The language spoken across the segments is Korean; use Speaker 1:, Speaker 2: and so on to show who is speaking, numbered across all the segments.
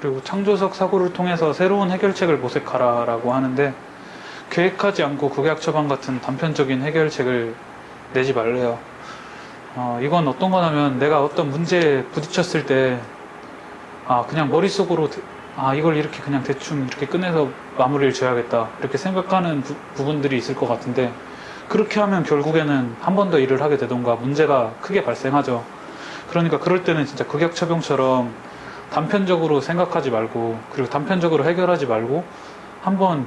Speaker 1: 그리고 창조적 사고를 통해서 새로운 해결책을 모색하라 라고 하는데, 계획하지 않고 극약 처방 같은 단편적인 해결책을 내지 말래요. 이건 어떤 거냐면, 내가 어떤 문제에 부딪혔을 때 그냥 머릿속으로 이걸 이렇게 그냥 대충 이렇게 끝내서 마무리를 지어야겠다 이렇게 생각하는 부분들이 있을 것 같은데, 그렇게 하면 결국에는 한 번 더 일을 하게 되던가 문제가 크게 발생하죠. 그러니까 그럴 때는 진짜 극약처병처럼 단편적으로 생각하지 말고, 그리고 단편적으로 해결하지 말고, 한번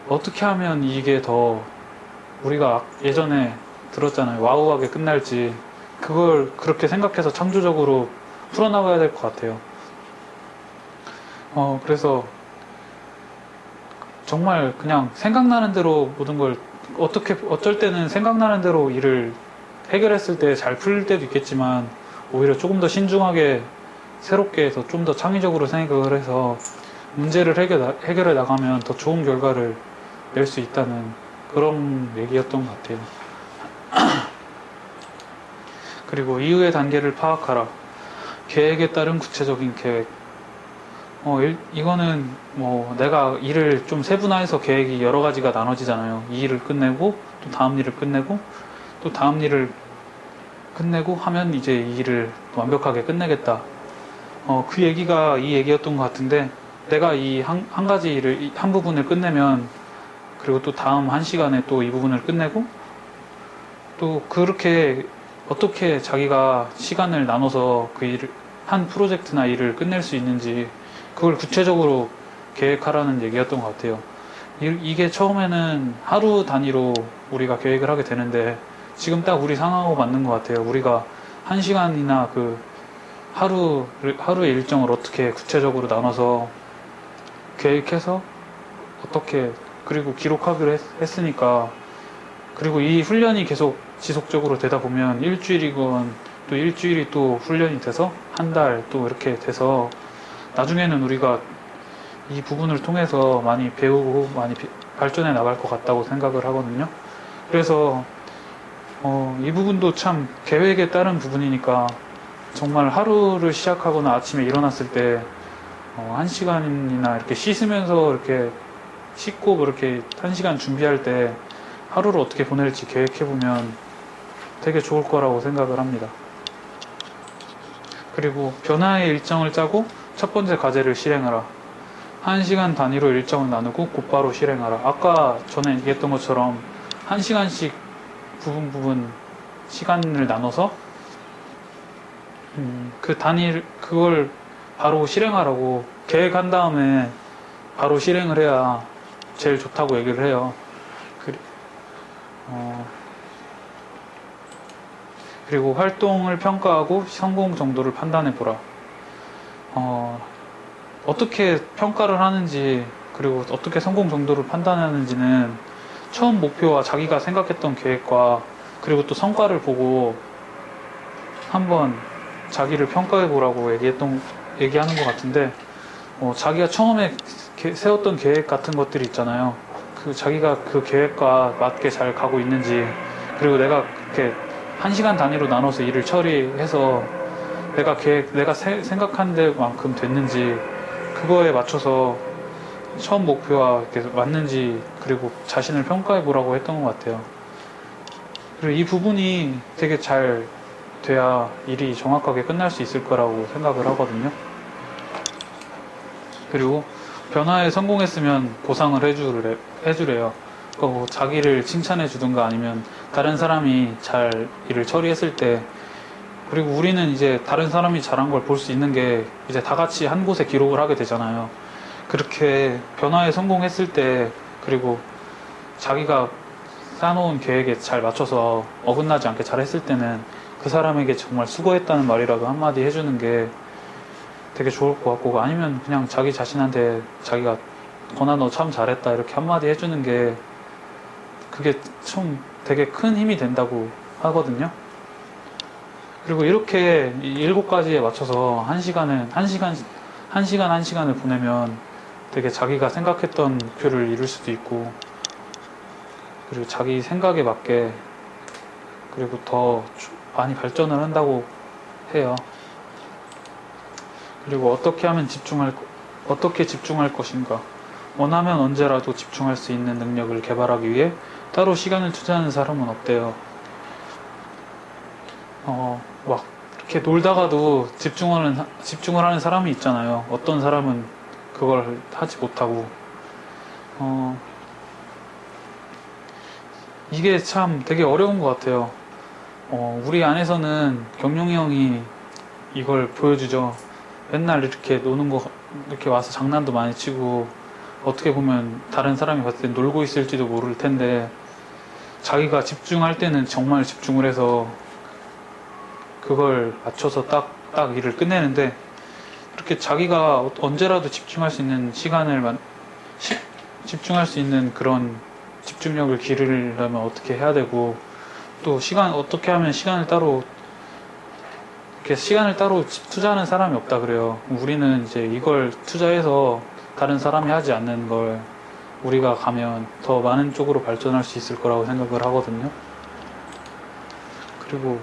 Speaker 1: 어떻게 하면 이게 더, 우리가 예전에 들었잖아요, 와우하게 끝날지, 그걸 그렇게 생각해서 창조적으로 풀어나가야 될 것 같아요. 그래서 정말 그냥 생각나는 대로 모든 걸, 어쩔 때는 생각나는 대로 일을 해결했을 때 잘 풀릴 때도 있겠지만, 오히려 조금 더 신중하게 새롭게 해서 좀 더 창의적으로 생각을 해서 문제를 해결해 나가면 더 좋은 결과를 낼 수 있다는 그런 얘기였던 것 같아요. 그리고 이후의 단계를 파악하라. 계획에 따른 구체적인 계획. 이거는 내가 일을 좀 세분화해서 계획이 여러 가지가 나눠지잖아요. 이 일을 끝내고 또 다음 일을 끝내고 또 다음 일을 끝내고 하면 이제 이 일을 완벽하게 끝내겠다. 그 얘기가 이 얘기였던 것 같은데, 내가 이 한 가지 일을, 한 부분을 끝내면, 그리고 또 다음 한 시간에 또 이 부분을 끝내고, 또 그렇게 어떻게 자기가 시간을 나눠서 그 일을, 한 프로젝트나 일을 끝낼 수 있는지, 그걸 구체적으로 계획하라는 얘기였던 것 같아요. 이게 처음에는 하루 단위로 우리가 계획을 하게 되는데, 지금 딱 우리 상황하고 맞는 것 같아요. 우리가 한 시간이나 하루의 일정을 어떻게 구체적으로 나눠서 계획해서 어떻게, 그리고 기록하기로 했으니까, 그리고 이 훈련이 계속 지속적으로 되다 보면 일주일이건 또 일주일이 또 훈련이 돼서 한 달 또 이렇게 돼서 나중에는 우리가 이 부분을 통해서 많이 배우고 많이 발전해 나갈 것 같다고 생각을 하거든요. 그래서 이 부분도 참 계획에 따른 부분이니까, 정말 하루를 시작하거나 아침에 일어났을 때 1시간이나 이렇게 씻으면서 이렇게 씻고 그렇게 1시간 준비할 때 하루를 어떻게 보낼지 계획해보면 되게 좋을 거라고 생각을 합니다. 그리고 변화의 일정을 짜고 첫 번째 과제를 실행하라. 1시간 단위로 일정을 나누고 곧바로 실행하라. 아까 전에 얘기했던 것처럼 1시간씩 부분 시간을 나눠서 그걸 바로 실행하라고 계획한 다음에 바로 실행을 해야 제일 좋다고 얘기를 해요. 그리고 활동을 평가하고 성공 정도를 판단해 보라. 어떻게 평가를 하는지, 그리고 어떻게 성공 정도를 판단하는지는 처음 목표와 자기가 생각했던 계획과 그리고 또 성과를 보고 한번 자기를 평가해 보라고 얘기하는 것 같은데, 자기가 처음에 세웠던 계획 같은 것들이 있잖아요. 자기가 그 계획과 맞게 잘 가고 있는지, 그리고 내가 그렇게 1시간 단위로 나눠서 일을 처리해서 내가 생각한 데만큼 됐는지, 그거에 맞춰서 처음 목표와 맞는지, 그리고 자신을 평가해 보라고 했던 것 같아요. 그리고 이 부분이 되게 잘 돼야 일이 정확하게 끝날 수 있을 거라고 생각을 하거든요. 그리고 변화에 성공했으면 보상을 해주래요. 그러니까 자기를 칭찬해 주든가 아니면 다른 사람이 잘 일을 처리했을 때, 그리고 우리는 이제 다른 사람이 잘한 걸 볼 수 있는 게 이제 다 같이 한 곳에 기록을 하게 되잖아요. 그렇게 변화에 성공했을 때, 그리고 자기가 쌓아놓은 계획에 잘 맞춰서 어긋나지 않게 잘 했을 때는 그 사람에게 정말 수고했다는 말이라도 한마디 해주는 게 되게 좋을 것 같고, 아니면 그냥 자기 자신한테 자기가 건아 너 참 잘했다 이렇게 한마디 해주는 게, 그게 참 되게 큰 힘이 된다고 하거든요. 그리고 이렇게 7가지에 맞춰서 한 시간을 보내면 되게 자기가 생각했던 목표를 이룰 수도 있고, 그리고 자기 생각에 맞게, 그리고 더 많이 발전을 한다고 해요. 그리고 어떻게 집중할 것인가. 원하면 언제라도 집중할 수 있는 능력을 개발하기 위해 따로 시간을 투자하는 사람은 없대요. 막 이렇게 놀다가도 집중을 하는 사람이 있잖아요. 어떤 사람은 그걸 하지 못하고. 이게 참 되게 어려운 것 같아요. 우리 안에서는 경룡이 형이 이걸 보여주죠. 맨날 이렇게 노는 거, 이렇게 와서 장난도 많이 치고, 어떻게 보면 다른 사람이 봤을 때 놀고 있을지도 모를 텐데, 자기가 집중할 때는 정말 집중을 해서, 그걸 맞춰서 딱 일을 끝내는데, 이렇게 자기가 언제라도 집중할 수 있는 집중할 수 있는 그런 집중력을 기르려면 어떻게 해야 되고, 또 어떻게 하면 시간을 따로 투자하는 사람이 없다 그래요. 우리는 이제 이걸 투자해서 다른 사람이 하지 않는 걸 우리가 가면 더 많은 쪽으로 발전할 수 있을 거라고 생각을 하거든요. 그리고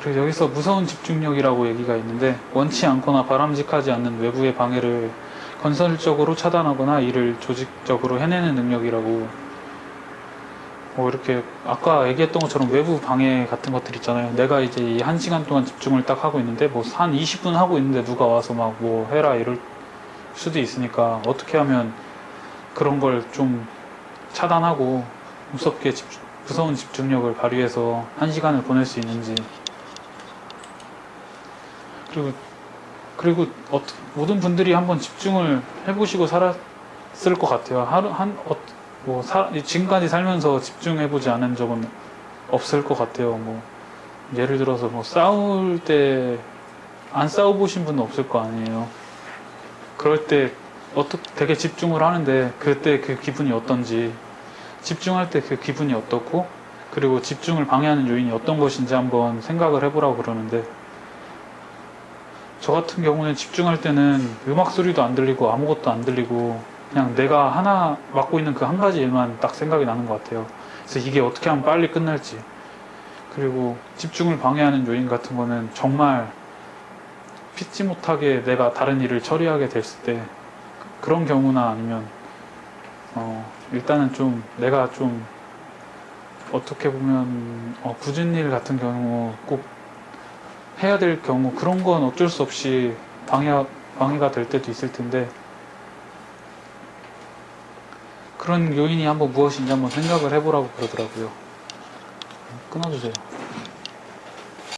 Speaker 1: 여기서 무서운 집중력이라고 얘기가 있는데, 원치 않거나 바람직하지 않는 외부의 방해를 건설적으로 차단하거나 이를 조직적으로 해내는 능력이라고. 이렇게 아까 얘기했던 것처럼 외부 방해 같은 것들 있잖아요. 내가 이제 이 1시간 동안 집중을 딱 하고 있는데 한 20분 하고 있는데 누가 와서 막 뭐 해라 이럴 수도 있으니까, 어떻게 하면 그런 걸 좀 차단하고 무서운 집중력을 발휘해서 1시간을 보낼 수 있는지. 그리고 모든 분들이 한번 집중을 해보시고 살았을 것 같아요. 지금까지 살면서 집중해보지 않은 적은 없을 것 같아요. 예를 들어서 싸울 때 안 싸워보신 분은 없을 거 아니에요. 그럴 때 되게 집중을 하는데 그때 그 기분이 어떤지, 집중할 때 그 기분이 어떻고, 그리고 집중을 방해하는 요인이 어떤 것인지 한번 생각을 해보라고 그러는데, 저 같은 경우는 집중할 때는 음악 소리도 안 들리고 아무것도 안 들리고 그냥 내가 하나 맡고 있는 그 한 가지 일만 딱 생각이 나는 것 같아요. 그래서 이게 어떻게 하면 빨리 끝날지. 그리고 집중을 방해하는 요인 같은 거는 정말 피치 못하게 내가 다른 일을 처리하게 됐을 때, 그런 경우나 아니면 일단은 내가 어떻게 보면 굳은 일 같은 경우, 꼭 해야 될 경우, 그런 건 어쩔 수 없이 방해가 될 때도 있을 텐데, 그런 요인이 한번 무엇인지 한번 생각을 해보라고 그러더라고요. 끊어주세요.